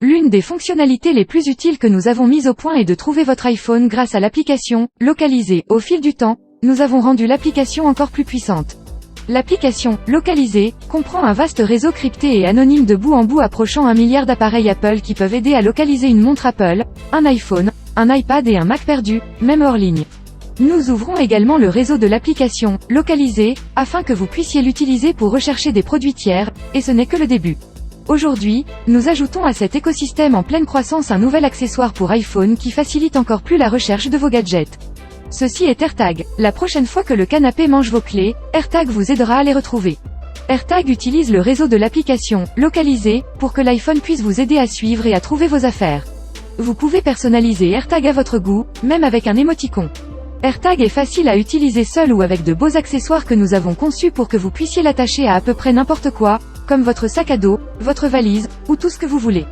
L'une des fonctionnalités les plus utiles que nous avons mises au point est de trouver votre iPhone grâce à l'application « Localiser ». Au fil du temps, nous avons rendu l'application encore plus puissante. L'application « Localiser » comprend un vaste réseau crypté et anonyme de bout en bout approchant 1 milliard d'appareils Apple qui peuvent aider à localiser une montre Apple, un iPhone, un iPad et un Mac perdu, même hors ligne. Nous ouvrons également le réseau de l'application « Localiser » afin que vous puissiez l'utiliser pour rechercher des produits tiers, et ce n'est que le début. Aujourd'hui, nous ajoutons à cet écosystème en pleine croissance un nouvel accessoire pour iPhone qui facilite encore plus la recherche de vos gadgets. Ceci est AirTag. La prochaine fois que le canapé mange vos clés, AirTag vous aidera à les retrouver. AirTag utilise le réseau de l'application « Localiser » pour que l'iPhone puisse vous aider à suivre et à trouver vos affaires. Vous pouvez personnaliser AirTag à votre goût, même avec un émoticône. AirTag est facile à utiliser seul ou avec de beaux accessoires que nous avons conçus pour que vous puissiez l'attacher à peu près n'importe quoi, comme votre sac à dos, votre valise, ou tout ce que vous voulez.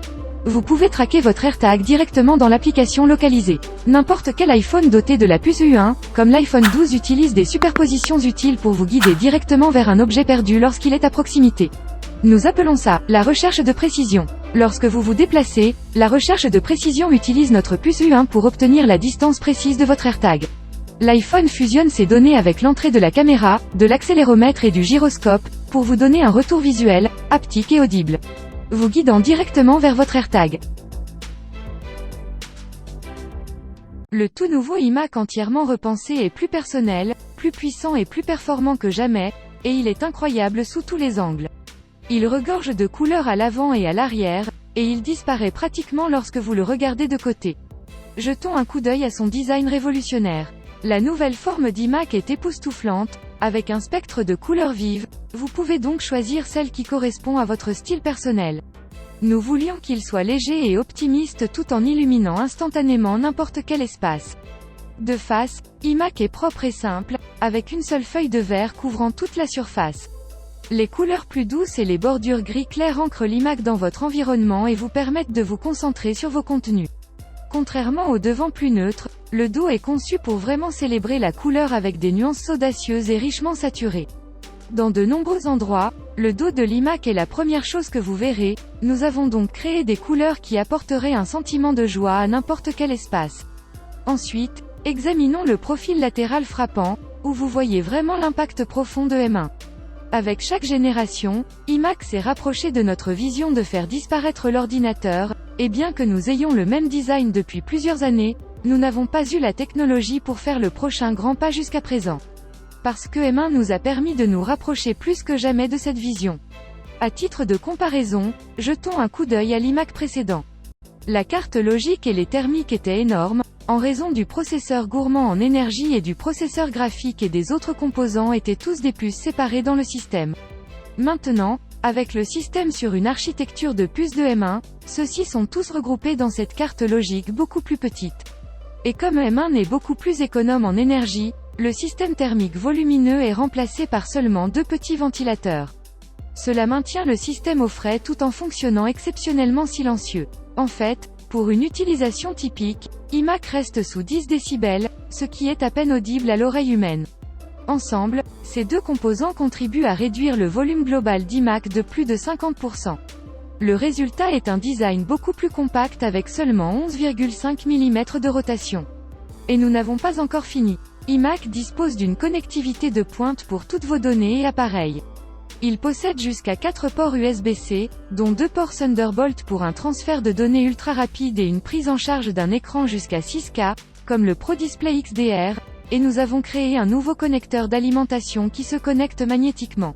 Vous pouvez traquer votre AirTag directement dans l'application Localiser. N'importe quel iPhone doté de la puce U1, comme l'iPhone 12 utilise des superpositions utiles pour vous guider directement vers un objet perdu lorsqu'il est à proximité. Nous appelons ça la recherche de précision. Lorsque vous vous déplacez, la recherche de précision utilise notre puce U1 pour obtenir la distance précise de votre AirTag. L'iPhone fusionne ces données avec l'entrée de la caméra, de l'accéléromètre et du gyroscope, pour vous donner un retour visuel, haptique et audible, vous guidant directement vers votre AirTag. Le tout nouveau iMac entièrement repensé est plus personnel, plus puissant et plus performant que jamais, et il est incroyable sous tous les angles. Il regorge de couleurs à l'avant et à l'arrière, et il disparaît pratiquement lorsque vous le regardez de côté. Jetons un coup d'œil à son design révolutionnaire. La nouvelle forme d'iMac est époustouflante, avec un spectre de couleurs vives, vous pouvez donc choisir celle qui correspond à votre style personnel. Nous voulions qu'il soit léger et optimiste tout en illuminant instantanément n'importe quel espace. De face, iMac est propre et simple, avec une seule feuille de verre couvrant toute la surface. Les couleurs plus douces et les bordures gris clair ancrent l'iMac dans votre environnement et vous permettent de vous concentrer sur vos contenus. Contrairement au devant plus neutre, le dos est conçu pour vraiment célébrer la couleur avec des nuances audacieuses et richement saturées. Dans de nombreux endroits, le dos de l'iMac est la première chose que vous verrez, nous avons donc créé des couleurs qui apporteraient un sentiment de joie à n'importe quel espace. Ensuite, examinons le profil latéral frappant, où vous voyez vraiment l'impact profond de M1. Avec chaque génération, iMac s'est rapproché de notre vision de faire disparaître l'ordinateur, et bien que nous ayons le même design depuis plusieurs années, nous n'avons pas eu la technologie pour faire le prochain grand pas jusqu'à présent. Parce que M1 nous a permis de nous rapprocher plus que jamais de cette vision. À titre de comparaison, jetons un coup d'œil à l'iMac précédent. La carte logique et les thermiques étaient énormes, en raison du processeur gourmand en énergie et du processeur graphique et des autres composants étaient tous des puces séparées dans le système. Maintenant, avec le système sur une architecture de puces de M1, ceux-ci sont tous regroupés dans cette carte logique beaucoup plus petite. Et comme M1 est beaucoup plus économe en énergie, le système thermique volumineux est remplacé par seulement 2 petits ventilateurs. Cela maintient le système au frais tout en fonctionnant exceptionnellement silencieux. En fait, pour une utilisation typique, iMac reste sous 10 décibels, ce qui est à peine audible à l'oreille humaine. Ensemble, ces deux composants contribuent à réduire le volume global d'iMac de plus de 50%. Le résultat est un design beaucoup plus compact avec seulement 11,5 mm de rotation. Et nous n'avons pas encore fini. iMac dispose d'une connectivité de pointe pour toutes vos données et appareils. Il possède jusqu'à 4 ports USB-C, dont 2 ports Thunderbolt pour un transfert de données ultra rapide et une prise en charge d'un écran jusqu'à 6K, comme le Pro Display XDR, et nous avons créé un nouveau connecteur d'alimentation qui se connecte magnétiquement.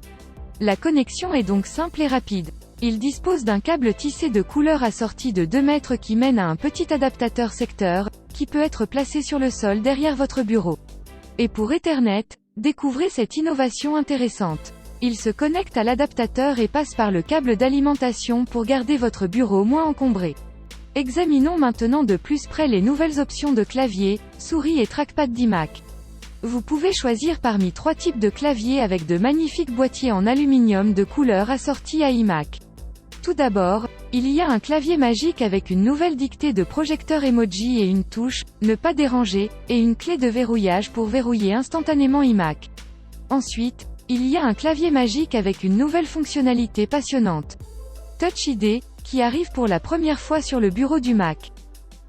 La connexion est donc simple et rapide. Il dispose d'un câble tissé de couleur assorti de 2 mètres qui mène à un petit adaptateur secteur, qui peut être placé sur le sol derrière votre bureau. Et pour Ethernet, découvrez cette innovation intéressante. Il se connecte à l'adaptateur et passe par le câble d'alimentation pour garder votre bureau moins encombré. Examinons maintenant de plus près les nouvelles options de clavier, souris et trackpad d'iMac. Vous pouvez choisir parmi 3 types de claviers avec de magnifiques boîtiers en aluminium de couleur assortis à iMac. Tout d'abord, il y a un clavier magique avec une nouvelle dictée de projecteur emoji et une touche « Ne pas déranger » et une clé de verrouillage pour verrouiller instantanément iMac. Ensuite, il y a un clavier magique avec une nouvelle fonctionnalité passionnante. Touch ID, qui arrive pour la première fois sur le bureau du Mac.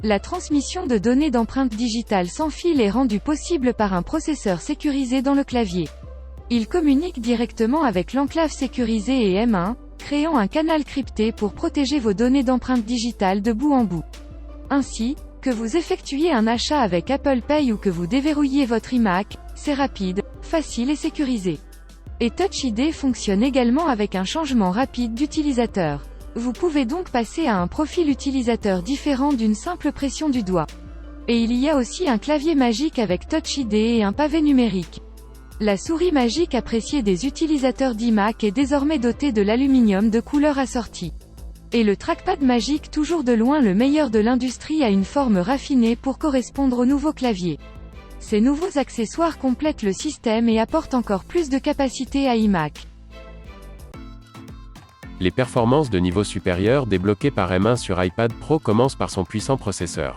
La transmission de données d'empreintes digitales sans fil est rendue possible par un processeur sécurisé dans le clavier. Il communique directement avec l'enclave sécurisée et M1, créant un canal crypté pour protéger vos données d'empreintes digitales de bout en bout. Ainsi, que vous effectuiez un achat avec Apple Pay ou que vous déverrouilliez votre iMac, c'est rapide, facile et sécurisé. Et Touch ID fonctionne également avec un changement rapide d'utilisateur. Vous pouvez donc passer à un profil utilisateur différent d'une simple pression du doigt. Et il y a aussi un clavier magique avec Touch ID et un pavé numérique. La souris magique appréciée des utilisateurs d'iMac est désormais dotée de l'aluminium de couleur assortie. Et le trackpad magique, toujours de loin le meilleur de l'industrie, a une forme raffinée pour correspondre au nouveau clavier. Ces nouveaux accessoires complètent le système et apportent encore plus de capacité à iMac. Les performances de niveau supérieur débloquées par M1 sur iPad Pro commencent par son puissant processeur.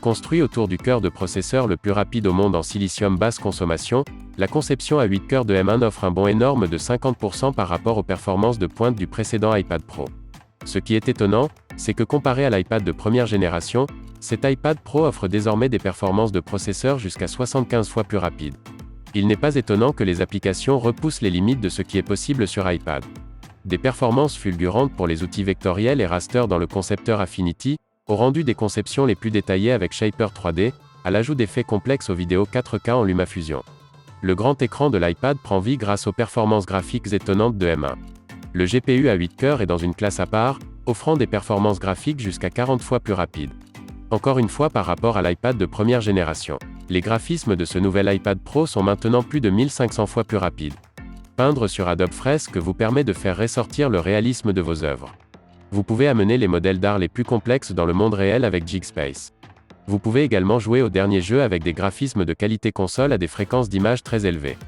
Construit autour du cœur de processeur le plus rapide au monde en silicium basse consommation, la conception à 8 cœurs de M1 offre un bond énorme de 50% par rapport aux performances de pointe du précédent iPad Pro. Ce qui est étonnant, c'est que comparé à l'iPad de première génération, cet iPad Pro offre désormais des performances de processeur jusqu'à 75 fois plus rapides. Il n'est pas étonnant que les applications repoussent les limites de ce qui est possible sur iPad. Des performances fulgurantes pour les outils vectoriels et raster dans le concepteur Affinity, au rendu des conceptions les plus détaillées avec Shaper 3D, à l'ajout d'effets complexes aux vidéos 4K en LumaFusion. Le grand écran de l'iPad prend vie grâce aux performances graphiques étonnantes de M1. Le GPU à 8 cœurs est dans une classe à part, offrant des performances graphiques jusqu'à 40 fois plus rapides. Encore une fois par rapport à l'iPad de première génération. Les graphismes de ce nouvel iPad Pro sont maintenant plus de 1500 fois plus rapides. Peindre sur Adobe Fresque vous permet de faire ressortir le réalisme de vos œuvres. Vous pouvez amener les modèles d'art les plus complexes dans le monde réel avec Jigspace. Vous pouvez également jouer aux derniers jeux avec des graphismes de qualité console à des fréquences d'image très élevées.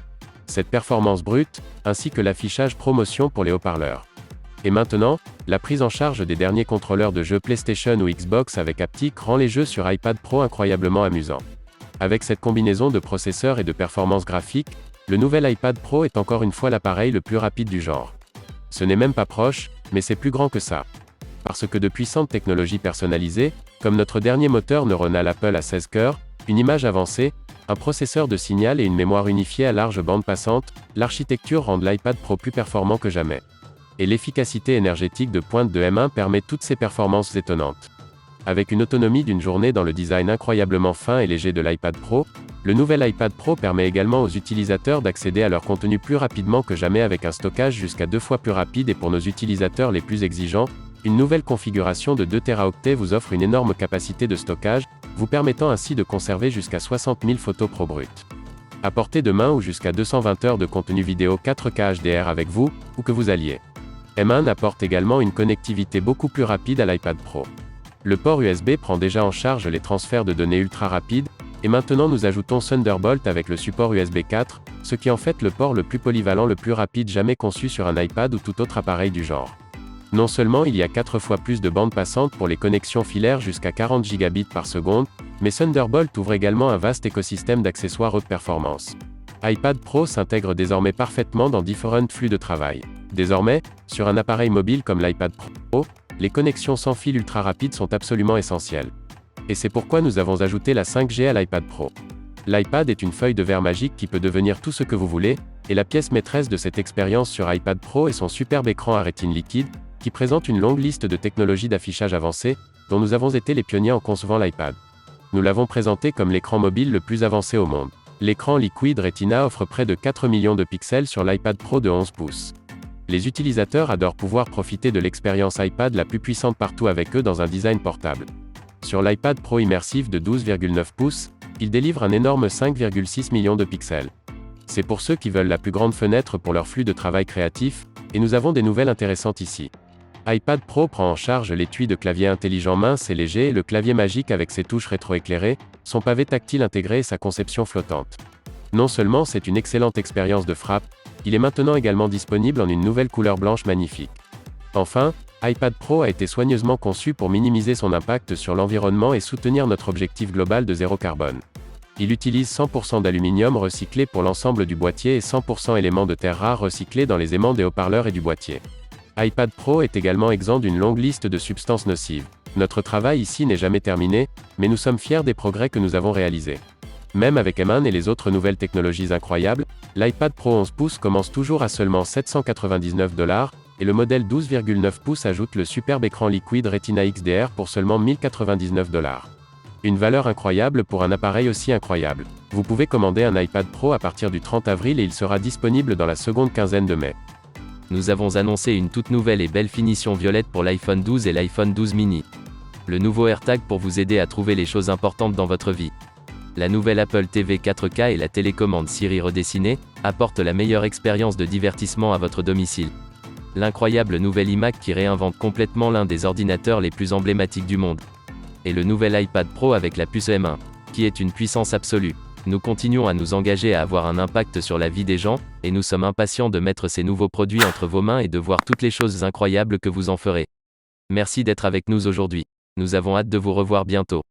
Cette performance brute, ainsi que l'affichage promotion pour les haut-parleurs. Et maintenant, la prise en charge des derniers contrôleurs de jeux PlayStation ou Xbox avec haptique rend les jeux sur iPad Pro incroyablement amusants. Avec cette combinaison de processeurs et de performances graphiques, le nouvel iPad Pro est encore une fois l'appareil le plus rapide du genre. Ce n'est même pas proche, mais c'est plus grand que ça. Parce que de puissantes technologies personnalisées, comme notre dernier moteur neuronal Apple à 16 cœurs, une image avancée, un processeur de signal et une mémoire unifiée à large bande passante, l'architecture rend l'iPad Pro plus performant que jamais. Et l'efficacité énergétique de pointe de M1 permet toutes ces performances étonnantes. Avec une autonomie d'une journée dans le design incroyablement fin et léger de l'iPad Pro, le nouvel iPad Pro permet également aux utilisateurs d'accéder à leur contenu plus rapidement que jamais avec un stockage jusqu'à 2 fois plus rapide et pour nos utilisateurs les plus exigeants, une nouvelle configuration de 2 Teraoctets vous offre une énorme capacité de stockage, vous permettant ainsi de conserver jusqu'à 60 000 photos pro brutes. À portée de main ou jusqu'à 220 heures de contenu vidéo 4K HDR avec vous, où que vous alliez. M1 apporte également une connectivité beaucoup plus rapide à l'iPad Pro. Le port USB prend déjà en charge les transferts de données ultra rapides, et maintenant nous ajoutons Thunderbolt avec le support USB 4, ce qui en fait le port le plus polyvalent le plus rapide jamais conçu sur un iPad ou tout autre appareil du genre. Non seulement il y a 4 fois plus de bandes passantes pour les connexions filaires jusqu'à 40 gigabits par seconde, mais Thunderbolt ouvre également un vaste écosystème d'accessoires haute performance. iPad Pro s'intègre désormais parfaitement dans différents flux de travail. Désormais, sur un appareil mobile comme l'iPad Pro, les connexions sans fil ultra rapides sont absolument essentielles. Et c'est pourquoi nous avons ajouté la 5G à l'iPad Pro. L'iPad est une feuille de verre magique qui peut devenir tout ce que vous voulez, et la pièce maîtresse de cette expérience sur iPad Pro est son superbe écran à rétine liquide, qui présente une longue liste de technologies d'affichage avancées, dont nous avons été les pionniers en concevant l'iPad. Nous l'avons présenté comme l'écran mobile le plus avancé au monde. L'écran Liquid Retina offre près de 4 millions de pixels sur l'iPad Pro de 11 pouces. Les utilisateurs adorent pouvoir profiter de l'expérience iPad la plus puissante partout avec eux dans un design portable. Sur l'iPad Pro immersif de 12,9 pouces, il délivre un énorme 5,6 millions de pixels. C'est pour ceux qui veulent la plus grande fenêtre pour leur flux de travail créatif, et nous avons des nouvelles intéressantes ici. iPad Pro prend en charge l'étui de clavier intelligent mince et léger et le clavier magique avec ses touches rétroéclairées, son pavé tactile intégré et sa conception flottante. Non seulement c'est une excellente expérience de frappe, il est maintenant également disponible en une nouvelle couleur blanche magnifique. Enfin, iPad Pro a été soigneusement conçu pour minimiser son impact sur l'environnement et soutenir notre objectif global de zéro carbone. Il utilise 100% d'aluminium recyclé pour l'ensemble du boîtier et 100% éléments de terre rares recyclés dans les aimants des haut-parleurs et du boîtier. iPad Pro est également exempt d'une longue liste de substances nocives. Notre travail ici n'est jamais terminé, mais nous sommes fiers des progrès que nous avons réalisés. Même avec M1 et les autres nouvelles technologies incroyables, l'iPad Pro 11 pouces commence toujours à seulement 799 $, et le modèle 12,9 pouces ajoute le superbe écran liquide Retina XDR pour seulement 1099 $. Une valeur incroyable pour un appareil aussi incroyable. Vous pouvez commander un iPad Pro à partir du 30 avril et il sera disponible dans la seconde quinzaine de mai. Nous avons annoncé une toute nouvelle et belle finition violette pour l'iPhone 12 et l'iPhone 12 mini. Le nouveau AirTag pour vous aider à trouver les choses importantes dans votre vie. La nouvelle Apple TV 4K et la télécommande Siri redessinée apportent la meilleure expérience de divertissement à votre domicile. L'incroyable nouvel iMac qui réinvente complètement l'un des ordinateurs les plus emblématiques du monde. Et le nouvel iPad Pro avec la puce M1, qui est une puissance absolue. Nous continuons à nous engager à avoir un impact sur la vie des gens, et nous sommes impatients de mettre ces nouveaux produits entre vos mains et de voir toutes les choses incroyables que vous en ferez. Merci d'être avec nous aujourd'hui. Nous avons hâte de vous revoir bientôt.